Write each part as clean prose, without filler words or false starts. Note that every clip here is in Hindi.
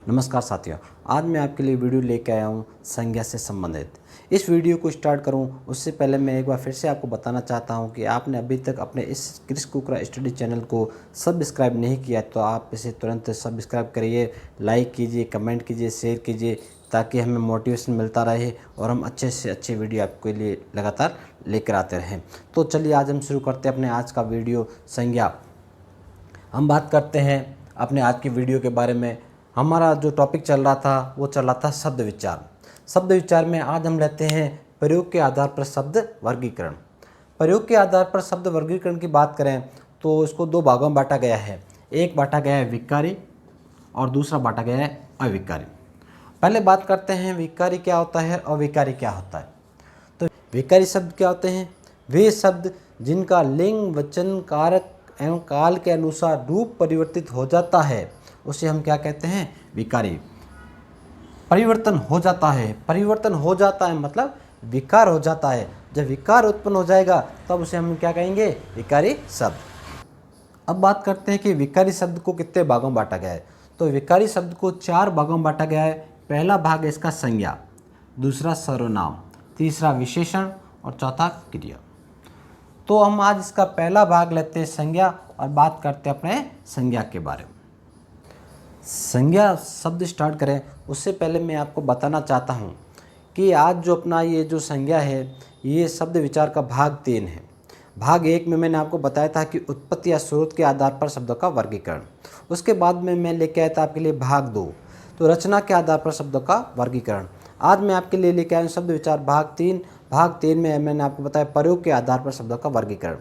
नमस्कार साथियों, आज मैं आपके लिए वीडियो लेके आया हूँ संज्ञा से संबंधित। इस वीडियो को स्टार्ट करूँ उससे पहले मैं एक बार फिर से आपको बताना चाहता हूँ कि आपने अभी तक अपने इस क्रिस कुकरा स्टडी चैनल को सब्सक्राइब नहीं किया तो आप इसे तुरंत सब्सक्राइब करिए, लाइक कीजिए, कमेंट कीजिए, शेयर कीजिए ताकि हमें मोटिवेशन मिलता रहे और हम अच्छे से अच्छे वीडियो आपके लिए लगातार लेकर आते रहें। तो चलिए आज हम शुरू करते हैं अपने आज का वीडियो संज्ञा। हम बात करते हैं अपने आज की वीडियो के बारे में। हमारा जो टॉपिक चल रहा था वो चल रहा था शब्द विचार। शब्द विचार में आज हम लेते हैं प्रयोग के आधार पर शब्द वर्गीकरण। प्रयोग के आधार पर शब्द वर्गीकरण की बात करें तो इसको दो भागों में बांटा गया है। एक बांटा गया है विकारी और दूसरा बांटा गया है अविकारी। पहले बात करते हैं विकारी क्या होता है और अविकारी क्या होता है। तो विकारी शब्द क्या होते हैं? वे शब्द जिनका लिंग, वचन, कारक एवं काल के अनुसार रूप परिवर्तित हो जाता है उसे हम क्या कहते हैं? विकारी। परिवर्तन हो जाता है, परिवर्तन हो जाता है मतलब विकार हो जाता है। जब विकार उत्पन्न हो जाएगा तब उसे हम क्या कहेंगे? विकारी शब्द। अब बात करते हैं कि विकारी शब्द को कितने भागों में बांटा गया है। तो विकारी शब्द को 4 भागों में बांटा गया है। पहला भाग है इसका संज्ञा, दूसरा सर्वनाम, तीसरा विशेषण और चौथा क्रिया। तो हम आज इसका पहला भाग लेते हैं संज्ञा और बात करते हैं अपने संज्ञा के बारे में। संज्ञा शब्द स्टार्ट करें उससे पहले मैं आपको बताना चाहता हूँ कि आज जो अपना ये जो संज्ञा है ये शब्द विचार का भाग 3 है। भाग 1 में मैंने आपको बताया था कि उत्पत्ति या स्रोत के आधार पर शब्दों का वर्गीकरण। उसके बाद में मैं लेके आया था आपके लिए भाग 2, तो रचना के आधार पर शब्दों का वर्गीकरण। आज मैं आपके लिए लेके आया हूँ शब्द विचार भाग 3। भाग 3 में मैंने आपको बताया प्रयोग के आधार पर शब्दों का वर्गीकरण।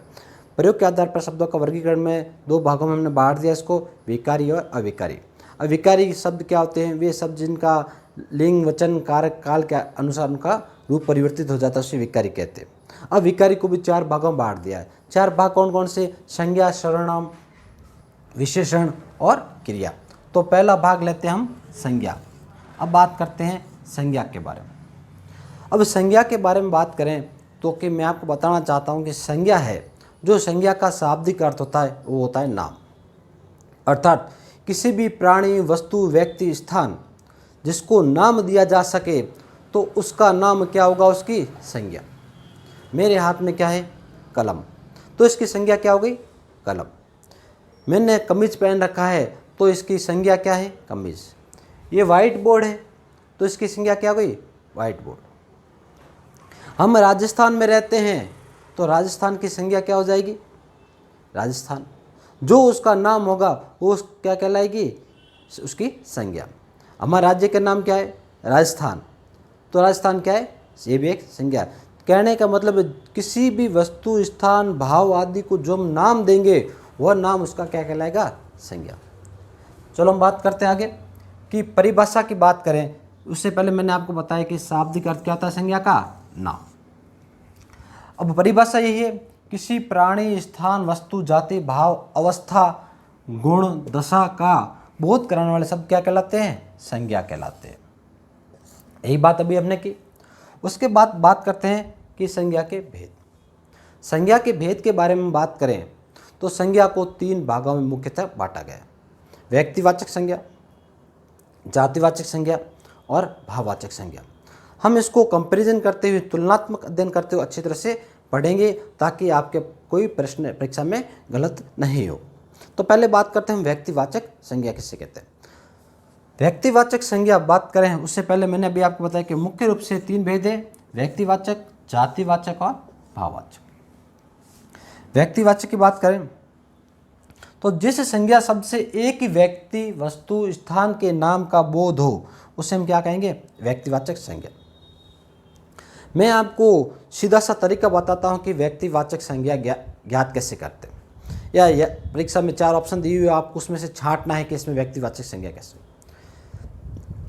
प्रयोग के आधार पर शब्दों का वर्गीकरण में 2 भागों में हमने बांट दिया इसको, विकारी और अविकारी। अविकारी शब्द क्या होते हैं? वे शब्द जिनका लिंग, वचन, कारक, काल के अनुसार उनका रूप परिवर्तित हो जाता है उसे विकारी कहते हैं। अब विकारी को भी 4 भागों में बांट दिया है। 4 भाग कौन कौन से? संज्ञा, सर्वनाम, विशेषण और क्रिया। तो पहला भाग लेते हैं हम संज्ञा। अब बात करते हैं संज्ञा के बारे में। अब संज्ञा के बारे में बात करें तो कि मैं आपको बताना चाहता हूँ कि संज्ञा है, जो संज्ञा का शाब्दिक अर्थ होता है वो होता है नाम। अर्थात किसी भी प्राणी, वस्तु, व्यक्ति, स्थान जिसको नाम दिया जा सके तो उसका नाम क्या होगा? उसकी संज्ञा। मेरे हाथ में क्या है? कलम, तो इसकी संज्ञा क्या हो गई? कलम। मैंने कमीज पहन रखा है तो इसकी संज्ञा क्या है? कमीज। ये वाइट बोर्ड है तो इसकी संज्ञा क्या हो गई? White board. हम राजस्थान में रहते हैं तो राजस्थान की संज्ञा क्या हो जाएगी? राजस्थान। जो उसका नाम होगा वो क्या कहलाएगी? उसकी संज्ञा। हमारे राज्य का नाम क्या है? राजस्थान, तो राजस्थान क्या है? ये भी एक संज्ञा। कहने का मतलब किसी भी वस्तु, स्थान, भाव आदि को जो हम नाम देंगे वह नाम उसका क्या कहलाएगा? संज्ञा। चलो हम बात करते हैं आगे कि परिभाषा की बात करें उससे पहले मैंने आपको बताया कि शाब्दिक अर्थ क्या होता है संज्ञा का? नाम। अब परिभाषा यही है, किसी प्राणी, स्थान, वस्तु, जाति, भाव, अवस्था, गुण, दशा का बोध कराने वाले शब्द क्या कहलाते हैं? संज्ञा कहलाते हैं। यही बात अभी हमने की। उसके बाद बात करते हैं कि संज्ञा के भेद। संज्ञा के भेद के बारे में बात करें तो संज्ञा को 3 भागों में मुख्यतः बांटा गया है। व्यक्तिवाचक संज्ञा, जातिवाचक संज्ञा और भाववाचक संज्ञा। हम इसको कंपैरिजन करते हुए, तुलनात्मक अध्ययन करते हुए अच्छी तरह से पढ़ेंगे ताकि आपके कोई प्रश्न परीक्षा में गलत नहीं हो। तो पहले बात करते हैं व्यक्तिवाचक संज्ञा किसे कहते हैं। व्यक्तिवाचक संज्ञा बात करें उससे पहले मैंने अभी आपको बताया कि मुख्य रूप से 3 भेद है, व्यक्तिवाचक, जातिवाचक और भाववाचक। व्यक्तिवाचक की बात करें तो जिस संज्ञा शब्द से एक ही व्यक्ति, वस्तु, स्थान के नाम का बोध हो उसे हम क्या कहेंगे? व्यक्तिवाचक संज्ञा। मैं आपको सीधा सा तरीका बताता हूं कि व्यक्तिवाचक संज्ञा ज्ञात कैसे करते हैं। या परीक्षा में 4 ऑप्शन दिए हुए, आपको उसमें से छांटना है कि इसमें व्यक्तिवाचक संज्ञा कैसे।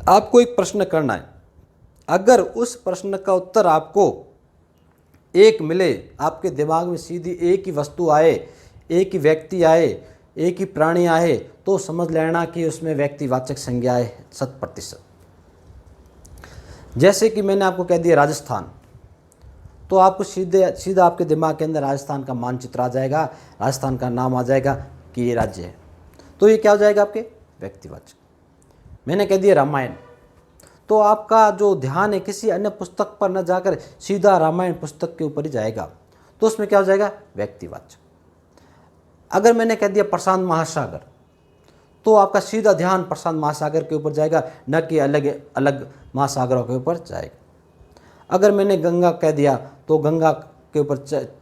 आपको एक प्रश्न करना है, अगर उस प्रश्न का उत्तर आपको एक मिले, आपके दिमाग में सीधी एक ही वस्तु आए, एक ही व्यक्ति आए, एक ही प्राणी आए, तो समझ लेना कि उसमें व्यक्तिवाचक संज्ञा है 100%। जैसे कि मैंने आपको कह दिया राजस्थान, तो आपको सीधा आपके दिमाग के अंदर राजस्थान का मानचित्र आ जाएगा, राजस्थान का नाम आ जाएगा कि ये राज्य है। तो ये क्या हो जाएगा? आपके व्यक्तिवाचक। मैंने कह दिया रामायण, तो आपका जो ध्यान है किसी अन्य पुस्तक पर न जाकर सीधा रामायण पुस्तक के ऊपर ही जाएगा, तो उसमें क्या हो जाएगा, व्यक्तिवाचक। अगर मैंने कह दिया प्रशांत महासागर, तो आपका सीधा ध्यान प्रशांत महासागर के ऊपर जाएगा, न कि अलग अलग महासागरों के ऊपर जाएगा। अगर मैंने गंगा कह दिया तो गंगा के ऊपर,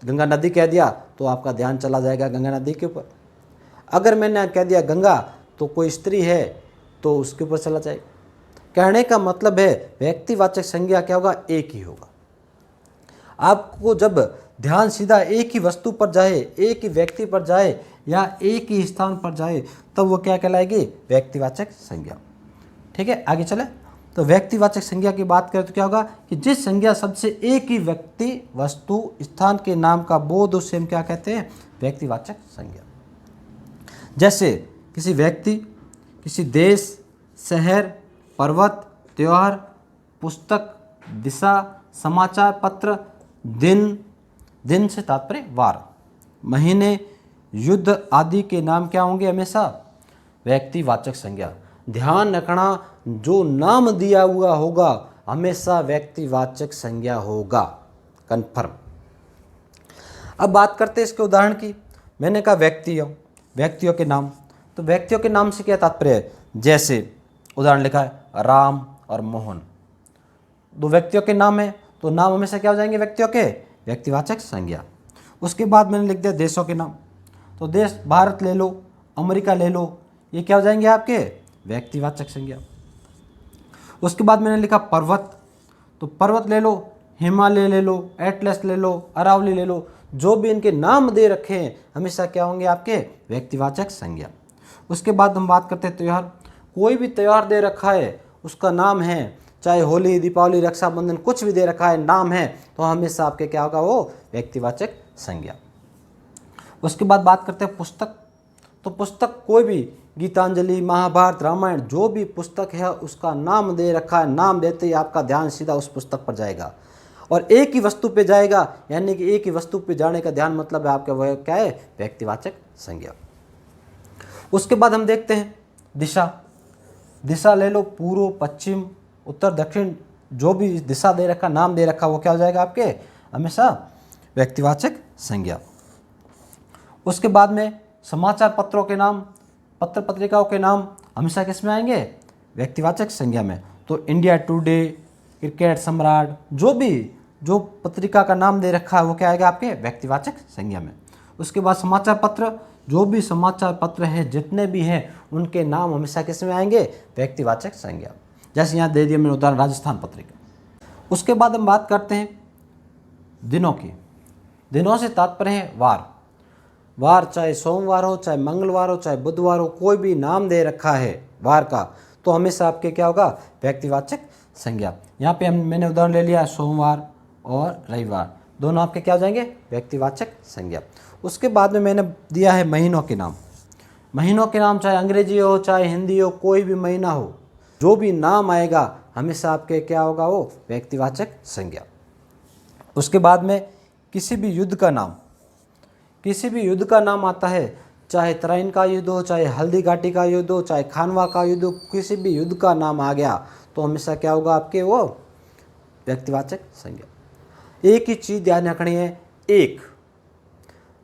गंगा नदी कह दिया तो आपका ध्यान चला जाएगा गंगा नदी के ऊपर। अगर मैंने कह दिया गंगा तो कोई स्त्री है तो उसके ऊपर चला जाएगा। कहने का मतलब है व्यक्तिवाचक संज्ञा क्या होगा, एक ही होगा। आपको जब ध्यान सीधा एक ही वस्तु पर जाए, एक ही व्यक्ति पर जाए या एक ही स्थान पर जाए, तब वो क्या कहलाएगी, व्यक्तिवाचक संज्ञा। ठीक है, आगे चले। तो व्यक्तिवाचक संज्ञा की बात करें तो क्या होगा कि जिस संज्ञा शब्द से एक ही व्यक्ति, वस्तु, स्थान के नाम का बोध, उसे हम क्या कहते हैं, व्यक्तिवाचक संज्ञा। जैसे किसी व्यक्ति, किसी देश, शहर, पर्वत, त्योहार, पुस्तक, दिशा, समाचार पत्र, दिन, दिन से तात्पर्य वार, महीने, युद्ध आदि के नाम क्या होंगे, हमेशा व्यक्तिवाचक संज्ञा। ध्यान रखना, जो नाम दिया हुआ होगा हमेशा व्यक्तिवाचक संज्ञा होगा, कन्फर्म। अब बात करते हैं इसके उदाहरण की। मैंने कहा व्यक्तियों के नाम, तो व्यक्तियों के नाम से क्या तात्पर्य है, जैसे उदाहरण लिखा है राम और मोहन, दो व्यक्तियों के नाम है, तो नाम हमेशा क्या हो जाएंगे, व्यक्तियों के, व्यक्तिवाचक संज्ञा। उसके बाद मैंने लिख दिया देशों के नाम, तो देश भारत ले लो, अमेरिका ले लो, ये क्या हो जाएंगे आपके, व्यक्तिवाचक संज्ञा। उसके बाद मैंने लिखा पर्वत, तो पर्वत ले लो, हिमालय ले लो, एटलस ले लो, अरावली ले लो, जो भी इनके नाम दे रखे हैं हमेशा क्या होंगे, आपके व्यक्तिवाचक संज्ञा। उसके बाद हम बात करते हैं त्यौहार। कोई भी त्यौहार दे रखा है, उसका नाम है, चाहे होली, दीपावली, रक्षाबंधन, कुछ भी दे रखा है, नाम है, तो हमेशा आपके क्या होगा, वो व्यक्तिवाचक संज्ञा। उसके बाद बात करते हैं पुस्तक। तो पुस्तक कोई भी, गीतांजलि, महाभारत, रामायण, जो भी पुस्तक है उसका नाम दे रखा है, नाम देते ही आपका ध्यान सीधा उस पुस्तक पर जाएगा और एक ही वस्तु पे जाएगा, यानी कि एक ही वस्तु पे जाने का ध्यान मतलब है आपका, वह क्या है, व्यक्तिवाचक संज्ञा। उसके बाद हम देखते हैं दिशा। दिशा ले लो, पूर्व, पश्चिम, उत्तर, दक्षिण, जो भी दिशा दे रखा, नाम दे रखा, वो क्या हो जाएगा आपके, हमेशा व्यक्तिवाचक संज्ञा। उसके बाद में समाचार पत्रों के नाम, पत्र पत्रिकाओं के नाम हमेशा किस में आएंगे, व्यक्तिवाचक संज्ञा में। तो इंडिया टुडे, क्रिकेट सम्राट, जो पत्रिका का नाम दे रखा है वो क्या आएगा, आपके व्यक्तिवाचक संज्ञा में। उसके बाद समाचार पत्र, जो भी समाचार पत्र हैं, जितने भी हैं, उनके नाम हमेशा किस में आएंगे, व्यक्तिवाचक संज्ञा। जैसे यहाँ दे दिया मैंने उदाहरण, राजस्थान पत्रिका। उसके बाद हम बात करते हैं दिनों की। दिनों से तात्पर्य है वार। वार चाहे सोमवार हो, चाहे मंगलवार हो, चाहे बुधवार हो, कोई भी नाम दे रखा है वार का, तो हमेशा आपके क्या होगा, व्यक्तिवाचक संज्ञा। यहाँ पे मैंने उदाहरण ले लिया सोमवार और रविवार, दोनों आपके क्या हो जाएंगे, व्यक्तिवाचक संज्ञा। उसके बाद में मैंने दिया है महीनों के नाम। महीनों के नाम चाहे अंग्रेजी हो, चाहे हिंदी हो, कोई भी महीना हो, जो भी नाम आएगा हमेशा आपके क्या होगा, वो व्यक्तिवाचक संज्ञा। उसके बाद में किसी भी युद्ध का नाम, किसी भी युद्ध का नाम आता है, चाहे तराइन का युद्ध हो, चाहे हल्दी घाटी का युद्ध हो, चाहे खानवा का युद्ध हो, किसी भी युद्ध का नाम आ गया तो हमेशा क्या होगा आपके, वो व्यक्तिवाचक संज्ञा। एक ही चीज़ ध्यान रखनी है, एक,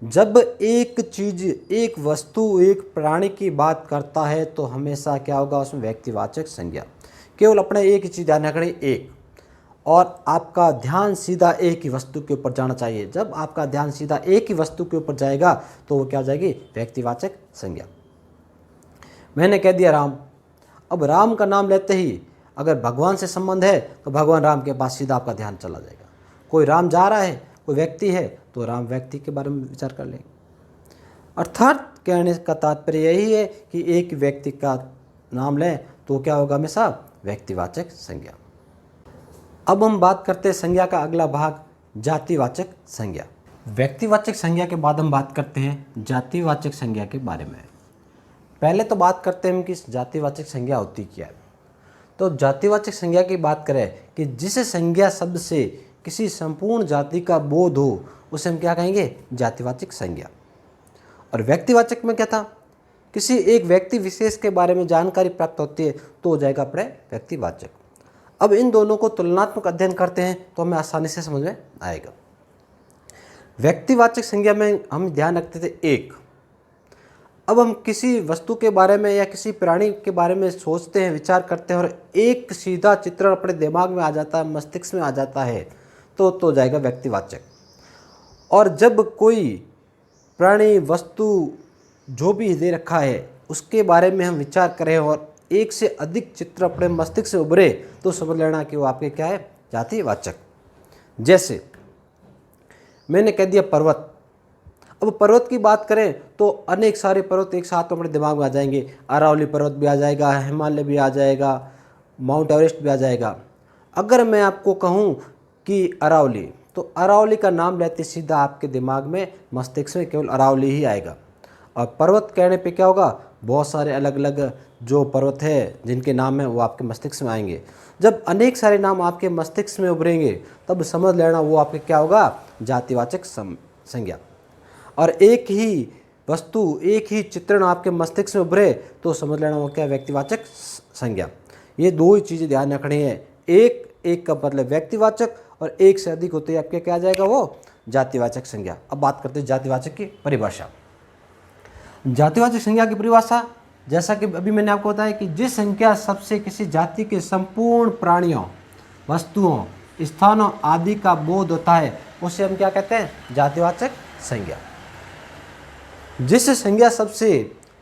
जब एक चीज, एक वस्तु, एक प्राणी की बात करता है तो हमेशा क्या होगा, उसमें व्यक्तिवाचक संज्ञा। केवल अपने एक ही चीज़ ध्यान रखनी, एक, और आपका ध्यान सीधा एक ही वस्तु के ऊपर जाना चाहिए। जब आपका ध्यान सीधा एक ही वस्तु के ऊपर जाएगा तो वो क्या हो जाएगी, व्यक्तिवाचक संज्ञा। मैंने कह दिया राम, अब राम का नाम लेते ही अगर भगवान से संबंध है तो भगवान राम के पास सीधा आपका ध्यान चला जाएगा। कोई राम जा रहा है, कोई व्यक्ति है, तो राम व्यक्ति के बारे में विचार कर लेंगे। अर्थात कहने का तात्पर्य यही है कि एक व्यक्ति का नाम लें तो क्या होगा, हमेशा व्यक्तिवाचक संज्ञा। अब हम बात करते हैं संज्ञा का अगला भाग, जातिवाचक संज्ञा। व्यक्तिवाचक संज्ञा के बाद हम बात करते हैं जातिवाचक संज्ञा के बारे में। पहले तो बात करते हैं कि जातिवाचक संज्ञा होती क्या है। तो जातिवाचक संज्ञा की बात करें कि जिस संज्ञा शब्द से किसी संपूर्ण जाति का बोध हो उसे हम क्या कहेंगे, जातिवाचक संज्ञा। और व्यक्तिवाचक में क्या था किसी एक व्यक्ति विशेष के बारे में जानकारी प्राप्त होती है तो हो जाएगा अपने व्यक्तिवाचक। अब इन दोनों को तुलनात्मक अध्ययन करते हैं तो हमें आसानी से समझ में आएगा। व्यक्तिवाचक संज्ञा में हम ध्यान रखते थे एक। अब हम किसी वस्तु के बारे में या किसी प्राणी के बारे में सोचते हैं, विचार करते हैं और एक सीधा चित्रण अपने दिमाग में आ जाता है, मस्तिष्क में आ जाता है तो हो जाएगा व्यक्तिवाचक। और जब कोई प्राणी, वस्तु जो भी दे रखा है उसके बारे में हम विचार करें और एक से अधिक चित्र अपने मस्तिष्क से उभरे तो समझ लेना कि वो आपके क्या है, जातिवाचक। जैसे मैंने कह दिया पर्वत। अब पर्वत की बात करें तो अनेक सारे पर्वत एक साथ अपने दिमाग में आ जाएंगे। अरावली पर्वत भी आ जाएगा, हिमालय भी आ जाएगा, माउंट एवरेस्ट भी आ जाएगा। अगर मैं आपको कहूँ कि अरावली, तो अरावली का नाम लेते सीधा आपके दिमाग में, मस्तिष्क में केवल अरावली ही आएगा। और पर्वत कहने पे क्या होगा, बहुत सारे अलग अलग जो पर्वत है जिनके नाम है वो आपके मस्तिष्क में आएंगे। जब अनेक सारे नाम आपके मस्तिष्क में उभरेंगे तब समझ लेना वो आपके क्या होगा, जातिवाचक संज्ञा। और एक ही वस्तु, एक ही चित्रण आपके मस्तिष्क में उभरे तो समझ लेना वो क्या, व्यक्तिवाचक संज्ञा। ये दो ही चीज़ें ध्यान रखनी है, एक का मतलब व्यक्तिवाचक और एक से अधिक होते ही आपके क्या आ जाएगा, वो जातिवाचक संज्ञा। अब बात करते हैं जातिवाचक की परिभाषा। जातिवाचक संज्ञा की परिभाषा, जैसा कि अभी मैंने आपको बताया कि जिस संख्या सबसे किसी जाति के संपूर्ण प्राणियों, वस्तुओं, स्थानों आदि का बोध होता है उसे हम क्या कहते हैं, जातिवाचक संज्ञा। जिस संज्ञा सबसे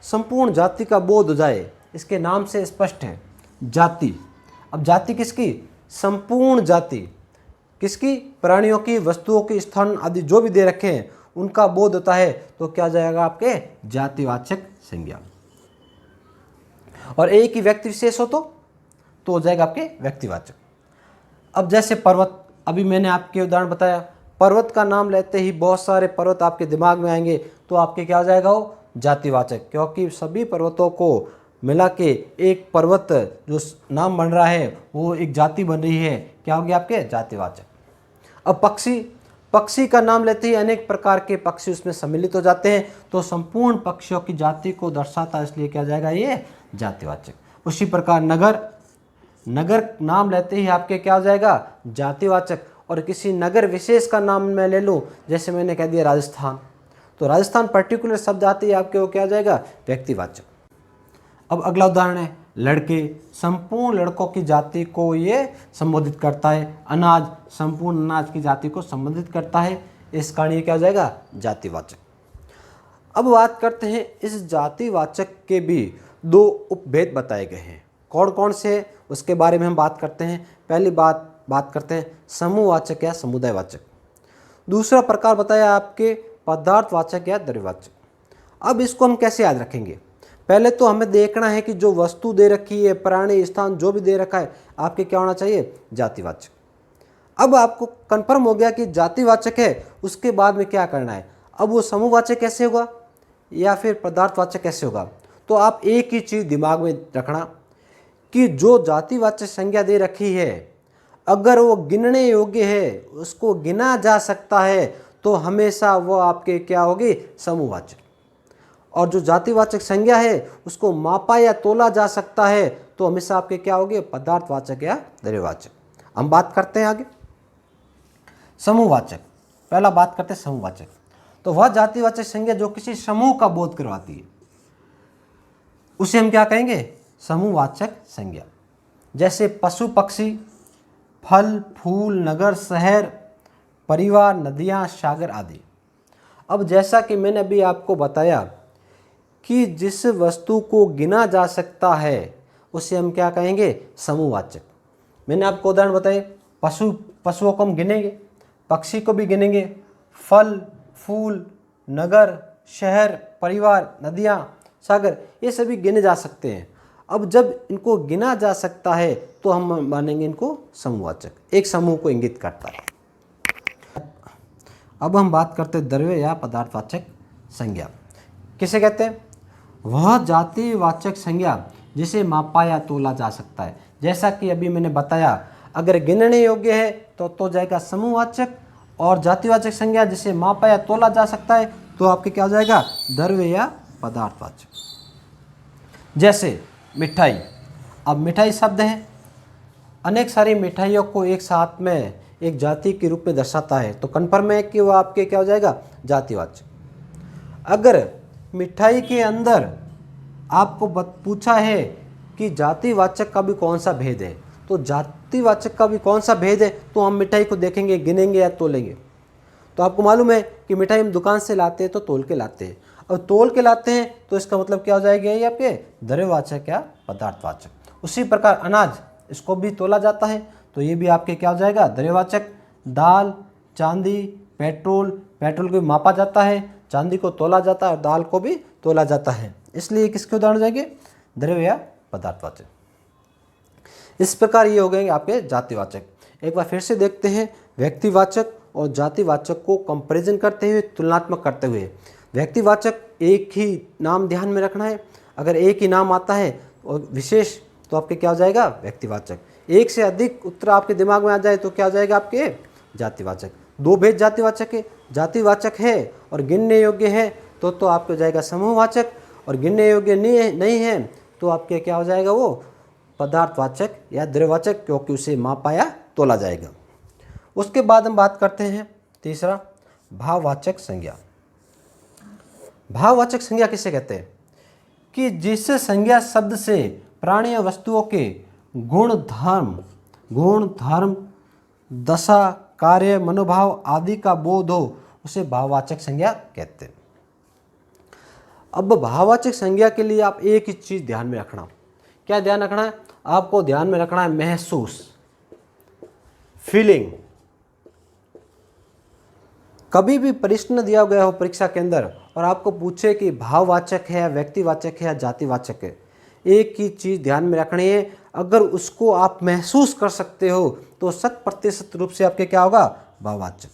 संपूर्ण जाति का बोध हो जाए, इसके नाम से स्पष्ट है, जाति। अब जाति किसकी, संपूर्ण जाति किसकी, प्राणियों की, वस्तुओं की, स्थान आदि जो भी दे रखे हैं उनका बोध होता है तो क्या जाएगा आपके, जातिवाचक संज्ञा। और एक ही व्यक्ति विशेष हो तो हो जाएगा आपके व्यक्तिवाचक। अब जैसे पर्वत, अभी मैंने आपके उदाहरण बताया, पर्वत का नाम लेते ही बहुत सारे पर्वत आपके दिमाग में आएंगे तो आपके क्या हो जाएगा, वो जातिवाचक, क्योंकि सभी पर्वतों को मिला के एक पर्वत जो नाम बन रहा है वो एक जाति बन रही है, क्या हो गया आपके, जातिवाचक। अब पक्षी का नाम लेते ही अनेक प्रकार के पक्षी उसमें सम्मिलित हो जाते हैं तो संपूर्ण पक्षियों की जाति को दर्शाता है, इसलिए क्या जाएगा, ये जातिवाचक। उसी प्रकार नगर नाम लेते ही आपके क्या हो जाएगा, जातिवाचक। और किसी नगर विशेष का नाम मैं ले लूँ, जैसे मैंने कह दिया राजस्थान, तो राजस्थान पर्टिकुलर शब्द आते ही आपके वो क्या हो जाएगा, व्यक्तिवाचक। अब अगला उदाहरण है लड़के, संपूर्ण लड़कों की जाति को ये संबोधित करता है। अनाज, संपूर्ण अनाज की जाति को संबोधित करता है, इस कारण ये क्या हो जाएगा, जातिवाचक। अब बात करते हैं इस जातिवाचक के भी दो उपभेद बताए गए हैं, कौन कौन से उसके बारे में हम बात करते हैं। पहली बात करते हैं समूहवाचक या समुदायवाचक। दूसरा प्रकार बताया आपके पदार्थवाचक या द्रव्यवाचक। अब इसको हम कैसे याद रखेंगे, पहले तो हमें देखना है कि जो वस्तु दे रखी है, प्राणी, स्थान जो भी दे रखा है आपके क्या होना चाहिए, जातिवाचक। अब आपको कंफर्म हो गया कि जातिवाचक है, उसके बाद में क्या करना है, अब वो समूहवाचक कैसे होगा या फिर पदार्थवाचक कैसे होगा। तो आप एक ही चीज़ दिमाग में रखना कि जो जातिवाचक संज्ञा दे रखी है अगर वो गिनने योग्य है, उसको गिना जा सकता है तो हमेशा वो आपके क्या होगी, समूहवाचक। और जो जातिवाचक संज्ञा है उसको मापा या तोला जा सकता है तो हमेशा आपके क्या होगे, पदार्थवाचक या द्रव्यवाचक। हम बात करते हैं आगे समूहवाचक। पहला बात करते हैं समूहवाचक। तो वह जातिवाचक संज्ञा जो किसी समूह का बोध करवाती है उसे हम क्या कहेंगे, समूहवाचक संज्ञा। जैसे पशु, पक्षी, फल, फूल, नगर, शहर, परिवार, नदियाँ, सागर आदि। अब जैसा कि मैंने अभी आपको बताया कि जिस वस्तु को गिना जा सकता है उसे हम क्या कहेंगे, समूहवाचक। मैंने आपको उदाहरण बताए, पशुओं को हम गिनेंगे, पक्षी को भी गिनेंगे, फल, फूल, नगर, शहर, परिवार, नदियाँ, सागर, ये सभी गिने जा सकते हैं। अब जब इनको गिना जा सकता है तो हम मानेंगे इनको समूहवाचक, एक समूह को इंगित करता है। अब हम बात करते हैं द्रव्य या पदार्थवाचक संज्ञा। किसे कहते हैं, वह जातिवाचक संज्ञा जिसे मापा या तोला जा सकता है। जैसा कि अभी मैंने बताया, अगर गिनने योग्य है तो जाएगा समूहवाचक, और जातिवाचक संज्ञा जिसे मापा या तोला जा सकता है तो आपके क्या हो जाएगा, द्रव्य या पदार्थवाचक। जैसे मिठाई। अब मिठाई शब्द है, अनेक सारी मिठाइयों को एक साथ में एक जाति के रूप में दर्शाता है, तो कन्फर्म है कि वो आपके क्या हो जाएगा, जातिवाचक। अगर मिठाई के अंदर आपको पूछा है कि जातिवाचक का भी कौन सा भेद है, तो जातिवाचक का भी कौन सा भेद है, तो हम मिठाई को देखेंगे, गिनेंगे या तोलेंगे। तो आपको मालूम है कि मिठाई हम दुकान से लाते हैं तो तोल के लाते हैं। अब तोल के लाते हैं तो इसका मतलब क्या हो जाएगा, ये आपके द्रव्यवाचक या पदार्थवाचक। उसी प्रकार अनाज, इसको भी तोला जाता है, तो ये भी आपके क्या हो जाएगा, द्रव्यवाचक। दाल, चांदी, पेट्रोल, पेट्रोल को भी मापा जाता है, चांदी को तोला जाता है और दाल को भी तोला जाता है, इसलिए किसके उदाहरण जाएंगे, द्रव्य या पदार्थवाचक। इस प्रकार ये हो गए आपके जातिवाचक। एक बार फिर से देखते हैं व्यक्तिवाचक और जातिवाचक को कंपैरिजन करते हुए, तुलनात्मक करते हुए। व्यक्तिवाचक एक ही नाम ध्यान में रखना है, अगर एक ही नाम आता है और विशेष तो आपके क्या हो जाएगा, व्यक्तिवाचक। एक से अधिक उत्तर आपके दिमाग में आ जाए तो क्या हो जाएगा, आपके जातिवाचक। दो भेद जातिवाचक है, जातिवाचक है और गिनने योग्य है तो आपको जाएगा समूहवाचक, और गिनने योग्य नहीं है तो आपके क्या हो जाएगा, वो पदार्थवाचक या द्रव्यवाचक, क्योंकि उसे मापा या तोला जाएगा। उसके बाद हम बात करते हैं तीसरा, भाववाचक संज्ञा। भाववाचक संज्ञा किसे कहते हैं, कि जिस संज्ञा शब्द से प्राणी और वस्तुओं के गुण धर्म, दशा, कार्य, मनोभाव आदि का बोध हो, उसे भाववाचक संज्ञा कहते हैं। अब भाववाचक संज्ञा के लिए आप एक ही चीज ध्यान में रखना। क्या ध्यान रखना है, आपको ध्यान में रखना है महसूस, फीलिंग। कभी भी प्रश्न दिया गया हो परीक्षा के अंदर और आपको पूछे कि भाववाचक है, व्यक्तिवाचक है या जातिवाचक है, एक ही चीज ध्यान में रखनी है, अगर उसको आप महसूस कर सकते हो तो 100% रूप से आपके क्या होगा, भाववाचक।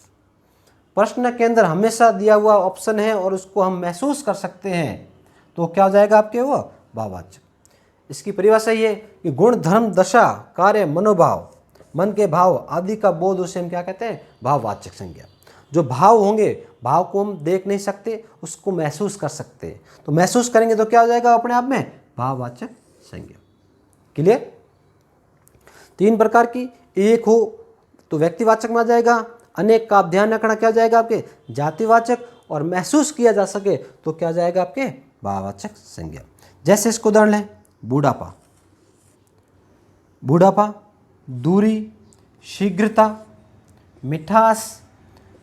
प्रश्न के अंदर हमेशा दिया हुआ ऑप्शन है और उसको हम महसूस कर सकते हैं तो क्या हो जाएगा आपके, वो भाववाचक। इसकी परिभाषा ये है कि गुण धर्म दशा कार्य मनोभाव मन के भाव आदि का बोध, उसे हम क्या कहते हैं, भाववाचक संज्ञा। जो भाव होंगे, भाव को हम देख नहीं सकते, उसको महसूस कर सकते हैं, तो महसूस करेंगे तो क्या हो जाएगा अपने आप में, भाववाचक संज्ञा। क्लियर। तीन प्रकार की, एक हो तो व्यक्तिवाचक में आ जाएगा, अनेक का आप ध्यान रखना क्या जाएगा आपके, जातिवाचक, और महसूस किया जा सके तो क्या जाएगा आपके, भाववाचक संज्ञा। जैसे इसको उदाहरण लें, बूढ़ापा, दूरी, शीघ्रता, मिठास,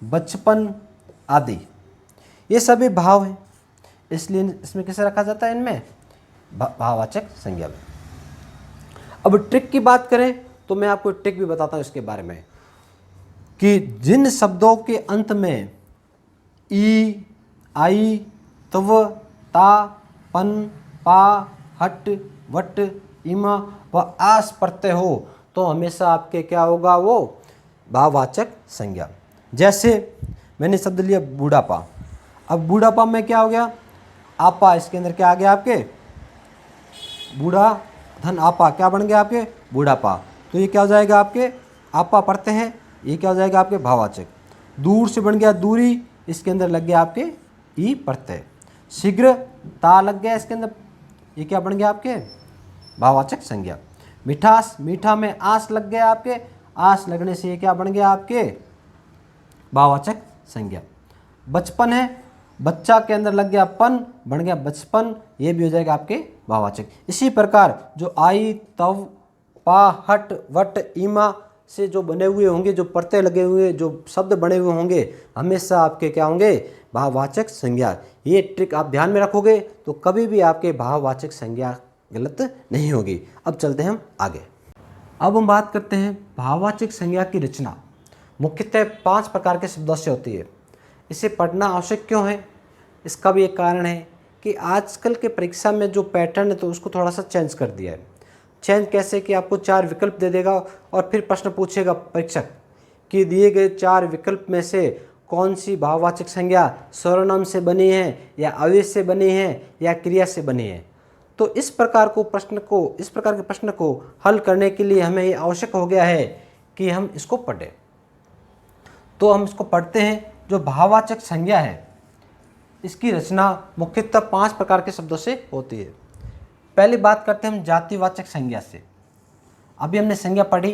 बचपन आदि, ये सभी भाव हैं, इसलिए इसमें किसे रखा जाता है, इनमें भाववाचक संज्ञा में। अब ट्रिक की बात करें तो मैं आपको ट्रिक भी बताता हूं इसके बारे में, कि जिन शब्दों के अंत में ई, आई, तव, ता, पन, पा, हट, वट, इमा व आस प्रत्यय हो तो हमेशा आपके क्या होगा, वो भाववाचक संज्ञा। जैसे मैंने शब्द लिया बूढ़ापा, अब बूढ़ापा में क्या हो गया, आपा, इसके अंदर क्या आ गया आपके, बूढ़ा धन आपा, क्या बन गया आपके, बूढ़ापा। तो ये क्या हो जाएगा आपके, आपा पढ़ते हैं, ये क्या हो जाएगा आपके, भाववाचक। दूर से बन गया दूरी, इसके अंदर लग गया आपके ई प्रत्यय। शीघ्र, ता लग गया इसके अंदर, ये क्या बन गया आपके, भाववाचक संज्ञा। मिठास, मीठा में आस लग गया आपके, आस लगने से ये क्या बन गया आपके, भाववाचक संज्ञा। बचपन है, बच्चा के अंदर लग गया पन, बन गया बचपन, ये भी हो जाएगा आपके भाववाचक। इसी प्रकार जो आई, तव, पा, हट, वट, ईमा से जो बने हुए होंगे, जो प्रत्यय लगे हुए, जो शब्द बने हुए होंगे, हमेशा आपके क्या होंगे, भाववाचक संज्ञा। ये ट्रिक आप ध्यान में रखोगे तो कभी भी आपके भाववाचक संज्ञा गलत नहीं होगी। अब चलते हैं हम आगे। अब हम बात करते हैं भाववाचक संज्ञा की रचना। मुख्यतः 5 प्रकार के शब्दों से होती है। इसे पढ़ना आवश्यक क्यों है, इसका भी एक कारण है कि आजकल के परीक्षा में जो पैटर्न है तो उसको थोड़ा सा चेंज कर दिया है। चेंज कैसे, कि आपको 4 विकल्प दे देगा और फिर प्रश्न पूछेगा परीक्षक कि दिए गए 4 विकल्प में से कौन सी भाववाचक संज्ञा सर्वनाम से बनी है या आवेश से बनी है या क्रिया से बनी है। तो इस प्रकार के प्रश्न को हल करने के लिए हमें ये आवश्यक हो गया है कि हम इसको पढ़ें। तो हम इसको पढ़ते हैं। जो भाववाचक संज्ञा है इसकी रचना मुख्यतः 5 प्रकार के शब्दों से होती है। पहली बात करते हैं हम जातिवाचक संज्ञा से। अभी हमने संज्ञा पढ़ी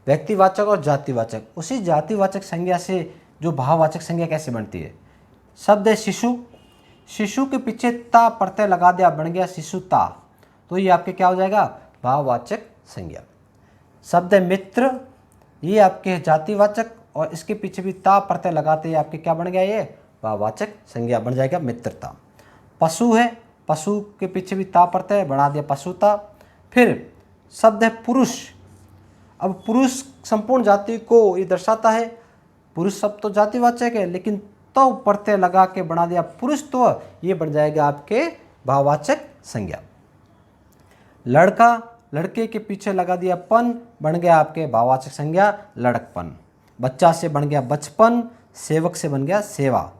व्यक्तिवाचक और जातिवाचक, उसी जातिवाचक संज्ञा से जो भाववाचक संज्ञा कैसे बनती है। शब्द है शिशु, शिशु के पीछे ता प्रत्यय लगा दिया, बन गया शिशुता, तो ये आपके क्या हो जाएगा, भाववाचक संज्ञा। शब्द है मित्र, ये आपके जातिवाचक और इसके पीछे भी ता प्रत्यय लगाते हैं, आपके क्या बन गया, ये भाववाचक संज्ञा बन जाएगा मित्रता। पशु है, पशु के पीछे भी ता प्रत्यय बढ़ा दिया पशुता। फिर शब्द है पुरुष, अब पुरुष संपूर्ण जाति को ये दर्शाता है, पुरुष शब्द तो जातिवाचक है लेकिन तो प्रत्यय लगा के बना दिया पुरुष, तो ये बन जाएगा आपके भाववाचक संज्ञा। लड़का, लड़के के पीछे लगा दिया पन, बन गया आपके भाववाचक संज्ञा लड़कपन। बच्चा से बन गया बचपन, सेवक से बन गया सेवा।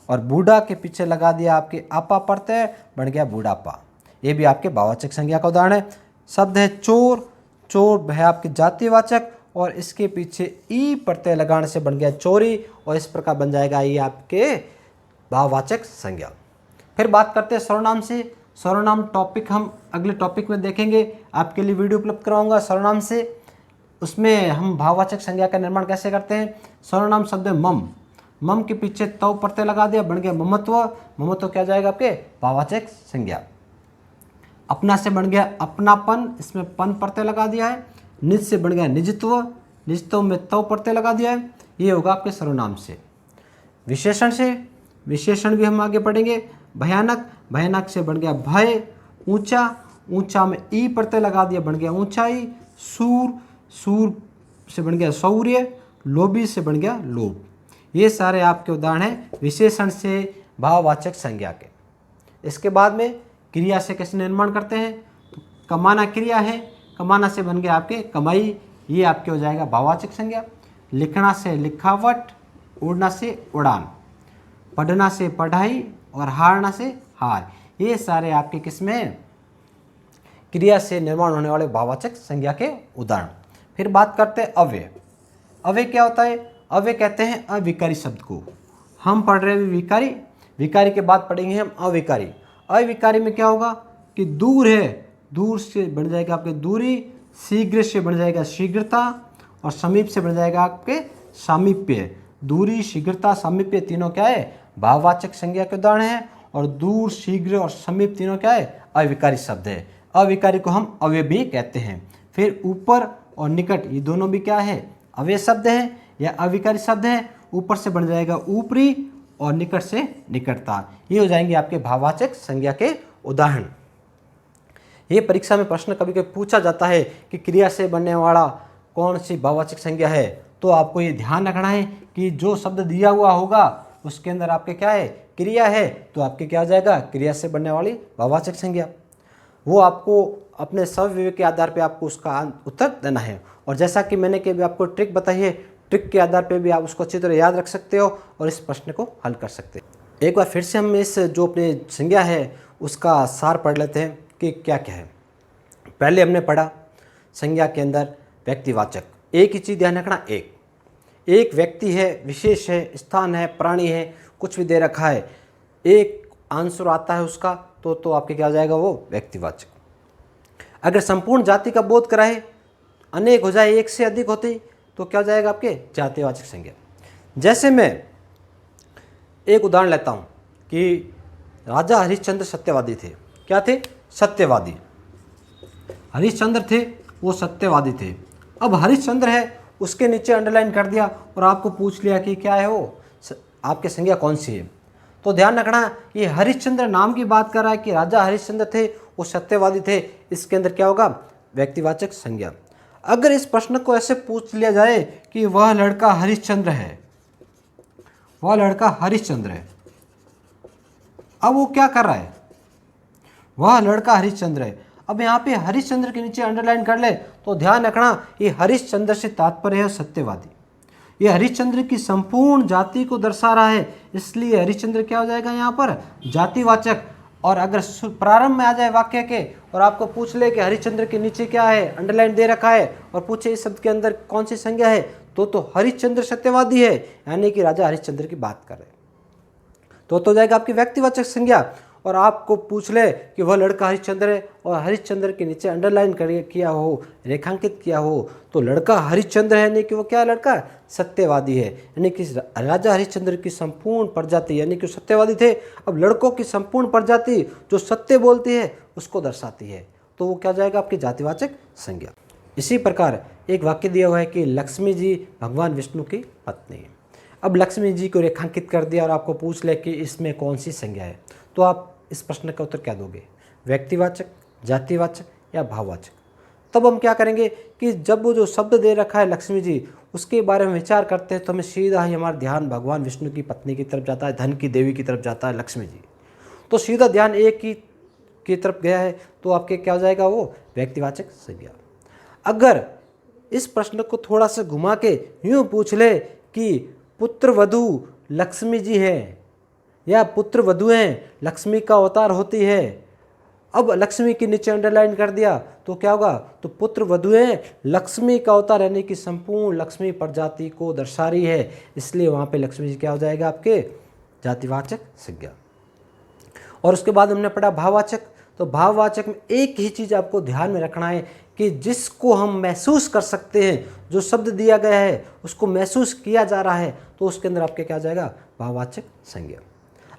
और बूढ़ा के पीछे लगा दिया आपके आपा प्रत्यय, बन गया बूढ़ापा। ये भी आपके भाववाचक संज्ञा का उदाहरण है। शब्द है चोर, चोर है आपके जातिवाचक और इसके पीछे ई प्रत्यय लगाने से बन गया चोरी, और इस प्रकार बन जाएगा ये आपके भाववाचक संज्ञा। फिर बात करते हैं सर्वनाम से। सर्वनाम टॉपिक हम अगले टॉपिक में देखेंगे, आपके लिए वीडियो उपलब्ध कराऊंगा सर्वनाम से, उसमें हम भाववाचक संज्ञा का निर्माण कैसे करते हैं। सर्वनाम शब्द है मम, मम के पीछे तो प्रत्यय लगा दिया, बन गया ममत्व, ममत्व क्या जाएगा आपके भाववाचक संज्ञा। अपना से बन गया अपनापन, इसमें पन प्रत्यय लगा दिया है। निज से बन गया निजत्व, निजत्व में तो प्रत्यय लगा दिया है, ये होगा आपके सर्वनाम से। विशेषण से, विशेषण भी हम आगे पढ़ेंगे। भयानक, भयानक से बन गया भय। ऊंचा, ऊंचा में ई प्रत्यय लगा दिया, बन गया ऊंचाई। सूर, सूर से बन गया शौर्य। लोभी से बन गया लोभ। ये सारे आपके उदाहरण हैं विशेषण से भाववाचक संज्ञा के। इसके बाद में क्रिया से कैसे निर्माण करते हैं, तो कमाना क्रिया है, कमाना से बन गया आपके कमाई, ये आपके हो जाएगा भाववाचक संज्ञा। लिखना से लिखावट, उड़ना से उड़ान, पढ़ना से पढ़ाई और हारना से हार, ये सारे आपके किसमें क्रिया से निर्माण होने वाले भाववाचक संज्ञा के उदाहरण। फिर बात करते हैं अव्यय। अव्यय क्या होता है, अव्यय कहते हैं अविकारी शब्द को। हम पढ़ रहे हैं विकारी, विकारी के बाद पढ़ेंगे हम अविकारी। अविकारी में क्या होगा कि दूर है, दूर से बन जाएगा आपके दूरी। शीघ्र से बन जाएगा शीघ्रता और समीप से बन जाएगा आपके सामीप्य। दूरी, शीघ्रता, सामीप्य तीनों क्या है, भाववाचक संज्ञा के उदाहरण है। और दूर, शीघ्र और समीप तीनों क्या है, अविकारी शब्द है। अविकारी को हम अव्यय भी कहते हैं। फिर ऊपर और निकट, ये दोनों भी क्या है, अव्यय शब्द है या अविकारी शब्द है। ऊपर से बन जाएगा ऊपरी और निकट से निकटता, ये हो जाएंगे आपके भाववाचक संज्ञा के उदाहरण। ये परीक्षा में प्रश्न कभी कभी पूछा जाता है कि क्रिया से बनने वाला कौन सी भाववाचक संज्ञा है, तो आपको ये ध्यान रखना है कि जो शब्द दिया हुआ होगा उसके अंदर आपके क्या है, क्रिया है, तो आपके क्या हो जाएगा, क्रिया से बनने वाली भाववाचक संज्ञा। वो आपको अपने स्वविवेक के आधार पर आपको उसका उत्तर देना है। और जैसा कि मैंने कि आपको ट्रिक बताई है, ट्रिक के आधार पे भी आप उसको अच्छी तरह याद रख सकते हो और इस प्रश्न को हल कर सकते हैं। एक बार फिर से हम इस जो अपने संज्ञा है उसका सार पढ़ लेते हैं कि क्या क्या है। पहले हमने पढ़ा संज्ञा के अंदर व्यक्तिवाचक, एक ही चीज़ ध्यान रखना, एक व्यक्ति है, विशेष है, स्थान है, प्राणी है, कुछ भी दे रखा है, एक आंसर आता है उसका, तो आपके क्या हो जाएगा, वो व्यक्तिवाचक। अगर संपूर्ण जाति का बोध कराए, अनेक हो जाए, एक से अधिक होती, तो क्या हो जाएगा आपके जातिवाचक संज्ञा। जैसे मैं एक उदाहरण लेता हूँ कि राजा हरिश्चंद्र सत्यवादी थे। क्या थे, सत्यवादी। हरिश्चंद्र थे, वो सत्यवादी थे। अब हरिश्चंद्र है, उसके नीचे अंडरलाइन कर दिया और आपको पूछ लिया कि क्या है वो, आपके संज्ञा कौन सी है। तो ध्यान रखना, ये हरिश्चंद्र नाम की बात कर रहा है कि राजा हरिश्चंद्र थे, वो सत्यवादी थे, इसके अंदर क्या होगा, व्यक्तिवाचक संज्ञा। अगर इस प्रश्न को ऐसे पूछ लिया जाए कि वह लड़का हरिश्चंद्र है, वह लड़का हरिश्चंद्र है, अब वो क्या कर रहा है, वह लड़का हरिश्चंद्र है। अब यहाँ पे हरिश्चंद्र के नीचे अंडरलाइन कर ले, तो ध्यान रखना ये हरिश्चंद्र से तात्पर्य है सत्यवादी। ये हरिश्चंद्र की संपूर्ण जाति को दर्शा रहा है, इसलिए हरिश्चंद्र क्या हो जाएगा यहाँ पर, जातिवाचक। और अगर प्रारंभ में आ जाए वाक्य के और आपको पूछ ले कि हरिश्चंद्र के नीचे क्या है, अंडरलाइन दे रखा है, और पूछे इस शब्द के अंदर कौन सी संज्ञा है, तो हरिश्चंद्र सत्यवादी है, यानी कि राजा हरिश्चंद्र की बात कर रहे हैं, तो जाएगा आपकी व्यक्तिवाचक संज्ञा। और आपको पूछ ले कि वह लड़का हरिश्चंद्र है और हरिश्चंद्र के नीचे अंडरलाइन किया हो, रेखांकित किया हो, तो लड़का हरिश्चंद्र है यानी कि वो क्या लड़का सत्यवादी है, यानी कि राजा हरिश्चंद्र की संपूर्ण प्रजाति यानी कि सत्यवादी थे। अब लड़कों की संपूर्ण प्रजाति जो सत्य बोलती है उसको दर्शाती है, तो वो क्या जाएगा आपकी जातिवाचक संज्ञा। इसी प्रकार एक वाक्य दिया हुआ है कि लक्ष्मी जी भगवान विष्णु की पत्नी है। अब लक्ष्मी जी को रेखांकित कर दिया और आपको पूछ ले कि इसमें कौन सी संज्ञा है, तो आप इस प्रश्न का उत्तर क्या दोगे, व्यक्तिवाचक, जातिवाचक या भाववाचक। तब हम क्या करेंगे कि जब वो जो शब्द दे रखा है लक्ष्मी जी उसके बारे में विचार करते हैं तो हमें सीधा ही हमारा ध्यान भगवान विष्णु की पत्नी की तरफ जाता है, धन की देवी की तरफ जाता है लक्ष्मी जी, तो सीधा ध्यान एक की तरफ गया है, तो आपके क्या हो जाएगा वो व्यक्तिवाचक संज्ञा। अगर इस प्रश्न को थोड़ा सा घुमा के यूँ पूछ ले कि पुत्र वधू लक्ष्मी जी है या पुत्र वधू हैं लक्ष्मी का अवतार होती है, अब लक्ष्मी के नीचे अंडरलाइन कर दिया तो क्या होगा, तो पुत्र वधू हैं लक्ष्मी का अवतार यानी कि संपूर्ण लक्ष्मी प्रजाति को दर्शा रही है, इसलिए वहाँ पे लक्ष्मी जी क्या हो जाएगा आपके जातिवाचक संज्ञा। और उसके बाद हमने पढ़ा भाववाचक, तो भाववाचक में एक ही चीज़ आपको ध्यान में रखना है कि जिसको हम महसूस कर सकते हैं, जो शब्द दिया गया है उसको महसूस किया जा रहा है, तो उसके अंदर आपके क्या जाएगा भाववाचक संज्ञा।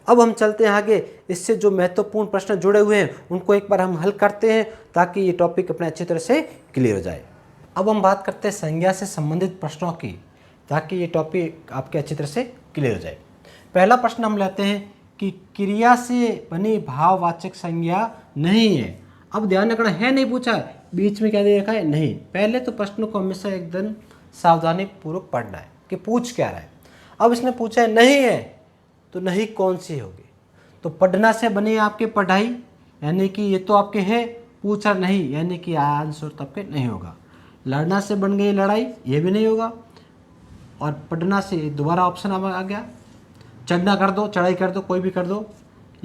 अब हम चलते हैं आगे, इससे जो महत्वपूर्ण प्रश्न जुड़े हुए हैं उनको एक बार हम हल करते हैं ताकि ये टॉपिक अपने अच्छी तरह से क्लियर हो जाए। अब हम बात करते हैं संज्ञा से संबंधित प्रश्नों की, ताकि ये टॉपिक आपके अच्छी तरह से क्लियर हो जाए। पहला प्रश्न हम लेते हैं कि क्रिया से बनी भाववाचक संज्ञा नहीं है। अब ध्यान रखना है नहीं पूछा है, बीच में क्या दे रखा है नहीं। पहले तो प्रश्न को हमेशा एकदम सावधानी पूर्वक पढ़ना है कि पूछ क्या रहा है। अब इसने पूछा है नहीं है, तो नहीं कौन सी होगी, तो पढ़ना से बनी आपकी पढ़ाई यानी कि ये तो आपके है, पूछा नहीं यानी कि आंसर तो आपके नहीं होगा। लड़ना से बन गई लड़ाई, ये भी नहीं होगा। और पढ़ना से दोबारा ऑप्शन आ गया, चढ़ना कर दो, चढ़ाई कर दो, कोई भी कर दो,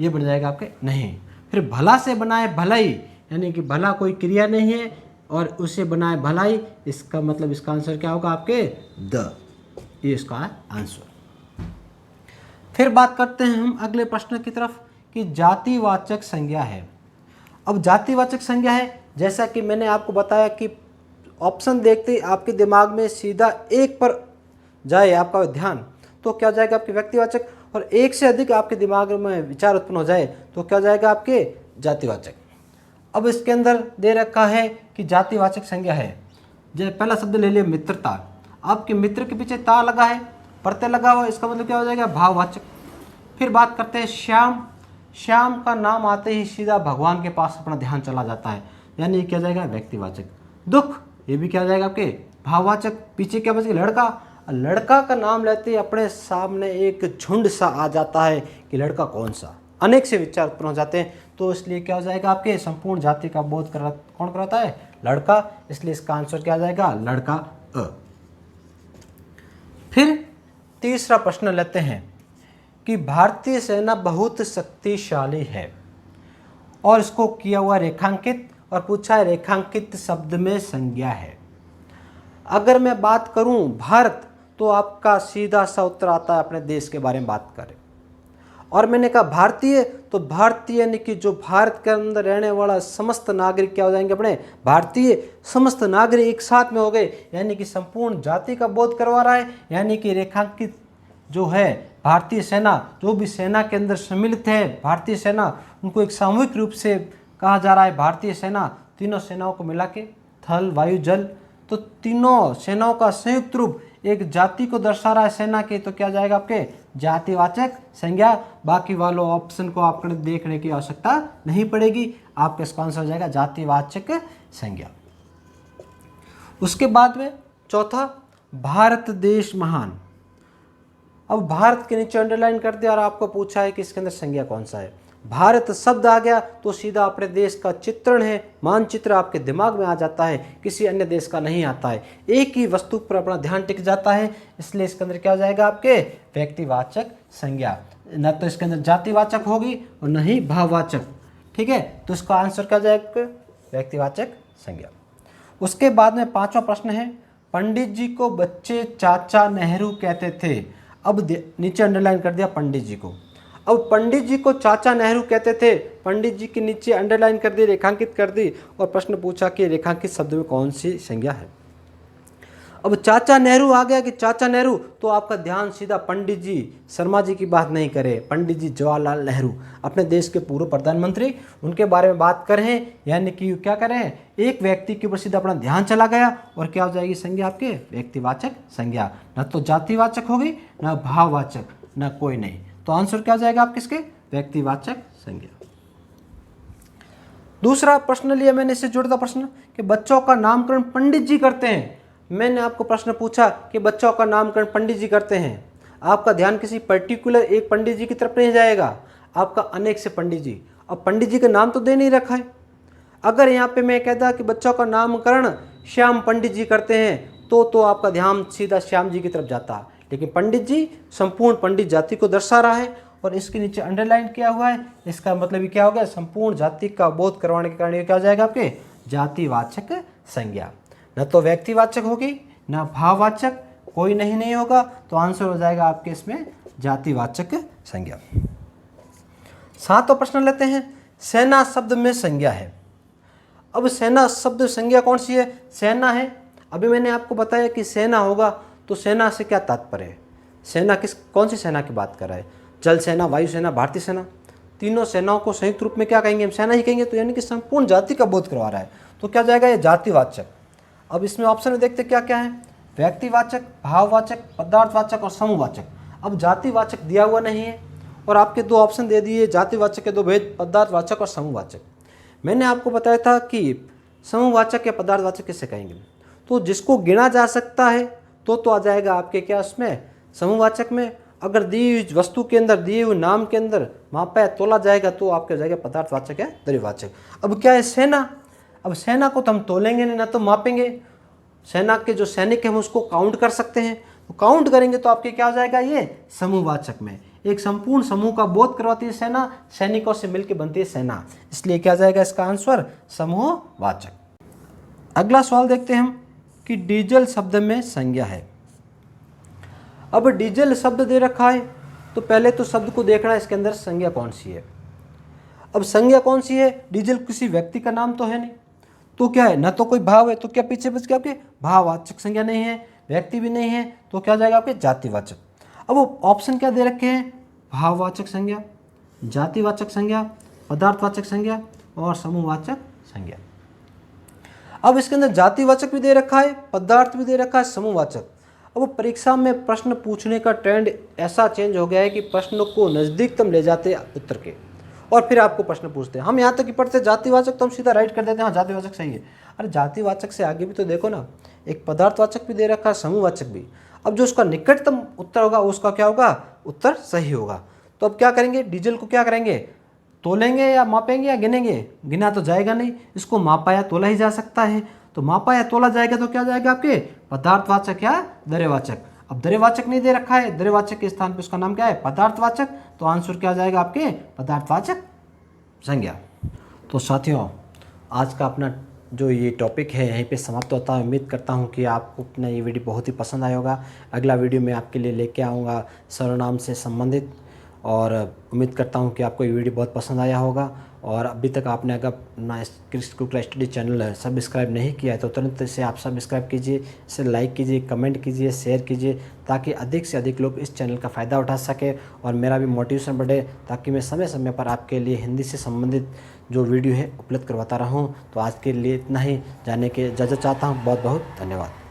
ये बन जाएगा आपके नहीं। फिर भला से बनाए भलाई यानी कि भला कोई क्रिया नहीं है और उसे बनाए भलाई, इसका मतलब इसका आंसर क्या होगा आपके द, ये इसका आंसर। फिर बात करते हैं हम अगले प्रश्न की तरफ कि जातिवाचक संज्ञा है। अब जातिवाचक संज्ञा है, जैसा कि मैंने आपको बताया कि ऑप्शन देखते ही आपके दिमाग में सीधा एक पर जाए आपका ध्यान, तो क्या जाएगा आपके व्यक्तिवाचक, और एक से अधिक आपके दिमाग में विचार उत्पन्न हो जाए तो क्या जाएगा आपके जातिवाचक। अब इसके अंदर दे रखा है कि जातिवाचक संज्ञा है, जैसे पहला शब्द ले लिया मित्रता, आपके मित्र के पीछे ता लगा है, प्रत्यय लगा हुआ, इसका मतलब क्या हो जाएगा भाववाचक। फिर बात करते हैं श्याम, श्याम का नाम आते ही सीधा भगवान के पास अपना ध्यान चला जाता है, यानी क्या जाएगा व्यक्तिवाचक। दुख, ये भी क्या जाएगा आपके भाववाचक। पीछे क्या बच गया लड़का, लड़का का नाम लेते ही अपने सामने एक झुंड सा आ जाता है कि लड़का कौन सा, अनेक से विचार उत्पन्न हो जाते हैं, तो इसलिए क्या हो जाएगा आपके संपूर्ण जाति का बोध कौन कराता है लड़का, इसलिए इसका आंसर क्या आ जाएगा लड़का अ। फिर तीसरा प्रश्न लेते हैं कि भारतीय सेना बहुत शक्तिशाली है और इसको किया हुआ रेखांकित, और पूछा है रेखांकित शब्द में संज्ञा है। अगर मैं बात करूं भारत, तो आपका सीधा सा उत्तर आता है अपने देश के बारे में बात करें, और मैंने कहा भारतीय, तो भारतीय यानी कि जो भारत के अंदर रहने वाला समस्त नागरिक क्या हो जाएंगे अपने भारतीय, समस्त नागरिक एक साथ में हो गए, यानी कि संपूर्ण जाति का बोध करवा रहा है। यानी कि रेखांकित जो है भारतीय सेना, जो भी सेना के अंदर सम्मिलित है भारतीय सेना, उनको एक सामूहिक रूप से कहा जा रहा है भारतीय सेना। तीनों सेनाओं को मिला के थल वायु जल, तो तीनों सेनाओं का संयुक्त रूप एक जाति को दर्शा रहा है सेना के, तो क्या जाएगा आपके जातिवाचक संज्ञा। बाकी वालों ऑप्शन को आपको देखने की आवश्यकता नहीं पड़ेगी, आपका इसका आंसर हो जाएगा जातिवाचक संज्ञा। उसके बाद में चौथा, भारत देश महान। अब भारत के नीचे अंडरलाइन कर दिया और आपको पूछा है कि इसके अंदर संज्ञा कौन सा है। भारत शब्द आ गया तो सीधा अपने देश का चित्रण है, मानचित्र आपके दिमाग में आ जाता है, किसी अन्य देश का नहीं आता है, एक ही वस्तु पर अपना ध्यान टिक जाता है, इसलिए इसके अंदर क्या हो जाएगा आपके व्यक्तिवाचक संज्ञा। न तो इसके अंदर जातिवाचक होगी और न ही भाववाचक, ठीक है, तो इसका आंसर क्या जाएगा व्यक्तिवाचक संज्ञा। उसके बाद में पांचवा प्रश्न है, पंडित जी को बच्चे चाचा नेहरू कहते थे। अब नीचे अंडरलाइन कर दिया पंडित जी को। अब पंडित जी को चाचा नेहरू कहते थे, पंडित जी के नीचे अंडरलाइन कर दी, रेखांकित कर दी और प्रश्न पूछा कि रेखांकित शब्द में कौन सी संज्ञा है। अब चाचा नेहरू आ गया कि चाचा नेहरू, तो आपका ध्यान सीधा पंडित जी शर्मा जी की बात नहीं करे, पंडित जी जवाहरलाल नेहरू अपने देश के पूर्व प्रधानमंत्री, उनके बारे में बात कर रहे हैं। यानी कि क्या कर रहे हैं, एक व्यक्ति के ऊपर सीधा अपना ध्यान चला गया और क्या हो जाएगी संज्ञा आपके, व्यक्तिवाचक संज्ञा, न तो जातिवाचक होगी, न भाववाचक, न कोई नहीं। तो आंसर क्या हो जाएगा आप किसके, व्यक्तिवाचक संज्ञा। दूसरा प्रश्न लिया मैंने, इससे जुड़ता प्रश्न कि बच्चों का नामकरण पंडित जी करते हैं। मैंने आपको प्रश्न पूछा कि बच्चों का नामकरण पंडित जी करते हैं, आपका ध्यान किसी पर्टिकुलर एक पंडित जी की तरफ नहीं जाएगा, आपका अनेक से पंडित जी। अब पंडित जी का नाम तो दे नहीं रखा है। अगर यहाँ पे मैं कहता कि बच्चों का नामकरण श्याम पंडित जी करते हैं तो आपका ध्यान सीधा श्याम जी की तरफ जाता, लेकिन पंडित जी संपूर्ण पंडित जाति को दर्शा रहा है और इसके नीचे अंडरलाइन किया हुआ है। इसका मतलब ये क्या हो गया, संपूर्ण जाति का बोध करवाने के कारण ये क्या हो जाएगा आपके, जातिवाचक संज्ञा। न तो व्यक्तिवाचक होगी, न भाववाचक, कोई नहीं होगा, तो आंसर हो जाएगा आपके इसमें जातिवाचक संज्ञा। सातवां प्रश्न लेते हैं, सेना शब्द में संज्ञा है। अब सेना शब्द संज्ञा कौन सी है, सेना है। अभी मैंने आपको बताया कि सेना होगा, तो सेना से क्या तात्पर्य है, सेना कौन सी सेना की बात कर रहा है, जल सेना, वायु सेना, भारतीय सेना, तीनों सेनाओं को संयुक्त रूप में क्या कहेंगे, हम सेना ही कहेंगे। तो यानी कि संपूर्ण जाति का बोध करवा रहा है, तो क्या जाएगा ये जातिवाचक। अब इसमें ऑप्शन में देखते क्या क्या है, व्यक्तिवाचक, भाववाचक, पदार्थवाचक और समूहवाचक। अब जातिवाचक दिया हुआ नहीं है और आपके दो ऑप्शन दे दिए, जातिवाचक के दो भेद, पदार्थवाचक और समूहवाचक। मैंने आपको बताया था कि समूहवाचक या पदार्थवाचक किसे कहेंगे, तो जिसको गिना जा सकता है तो आ जाएगा आपके क्या उसमें, समूहवाचक में। अगर दी हुई वस्तु के अंदर, दिए हुए नाम के अंदर मापा या तोला जाएगा तो आपके जाएगा पदार्थवाचक या द्रव्यवाचक। अब क्या है सेना, अब सेना को तो हम तोलेंगे नहीं, ना तो मापेंगे। सेना के जो सैनिक हैं हम उसको काउंट कर सकते हैं, तो काउंट करेंगे तो आपके क्या हो जाएगा ये समूहवाचक में। एक संपूर्ण समूह का बोध करवाती है सेना, सैनिकों से मिलकर बनती है सेना, इसलिए क्या जाएगा इसका आंसर समूहवाचक। अगला सवाल देखते हैं हम कि डीजल शब्द में संज्ञा है। अब डीजल शब्द दे रखा है तो पहले तो शब्द को देखना है इसके अंदर संज्ञा कौन सी है। अब संज्ञा कौन सी है, डीजल किसी व्यक्ति का नाम तो है नहीं, तो क्या है, ना तो कोई भाव है, तो क्या पीछे बच गया आपके, भाववाचक संज्ञा नहीं है, व्यक्ति भी नहीं है, तो क्या जाएगा आपके जातिवाचक। अब वो ऑप्शन क्या दे रखे हैं, भाववाचक संज्ञा, जातिवाचक संज्ञा, पदार्थवाचक संज्ञा और समूहवाचक संज्ञा। अब इसके अंदर जातिवाचक भी दे रखा है, पदार्थ भी दे रखा है, समूहवाचक। अब परीक्षा में प्रश्न पूछने का ट्रेंड ऐसा चेंज हो गया है कि प्रश्न को नज़दीकतम ले जाते हैं उत्तर के और फिर आपको प्रश्न पूछते हैं। हम यहाँ तक कि पढ़ते जातिवाचक तो हम सीधा राइट कर देते हैं, हाँ जातिवाचक सही है। अरे जातिवाचक से आगे भी तो देखो ना, एक पदार्थवाचक भी दे रखा है, समूहवाचक भी। अब जो उसका निकटतम उत्तर होगा उसका क्या होगा, उत्तर सही होगा। तो अब क्या करेंगे, डीजल को क्या करेंगे, तोलेंगे या मापेंगे या गिनेंगे, गिना तो जाएगा नहीं, इसको मापा या तोला ही जा सकता है। तो मापा या तोला जाएगा तो क्या जाएगा आपके पदार्थवाचक या द्रव्यवाचक। अब द्रव्यवाचक नहीं दे रखा है, द्रव्यवाचक के स्थान पे उसका नाम क्या है, पदार्थवाचक, तो आंसर क्या जाएगा आपके पदार्थवाचक संज्ञा। तो साथियों आज का अपना जो ये टॉपिक है यहीं पे समाप्त होता है। उम्मीद करता हूँ कि आपको अपना ये वीडियो बहुत ही पसंद आया होगा। अगला वीडियो मैं आपके लिए लेके आऊँगा सर्वनाम से संबंधित, और उम्मीद करता हूँ कि आपको ये वीडियो बहुत पसंद आया होगा। और अभी तक आपने अगर अपना Krish Gurukul study channel subscribe नहीं किया है तो तुरंत से आप सब्सक्राइब कीजिए, इसे लाइक कीजिए, कमेंट कीजिए, शेयर कीजिए, ताकि अधिक से अधिक लोग इस चैनल का फ़ायदा उठा सके और मेरा भी मोटिवेशन बढ़े, ताकि मैं समय समय पर आपके लिए हिंदी से संबंधित जो वीडियो है उपलब्ध करवाता रहूँ। तो आज के लिए इतना ही, जाने के इजाज़त चाहता हूँ। बहुत बहुत धन्यवाद।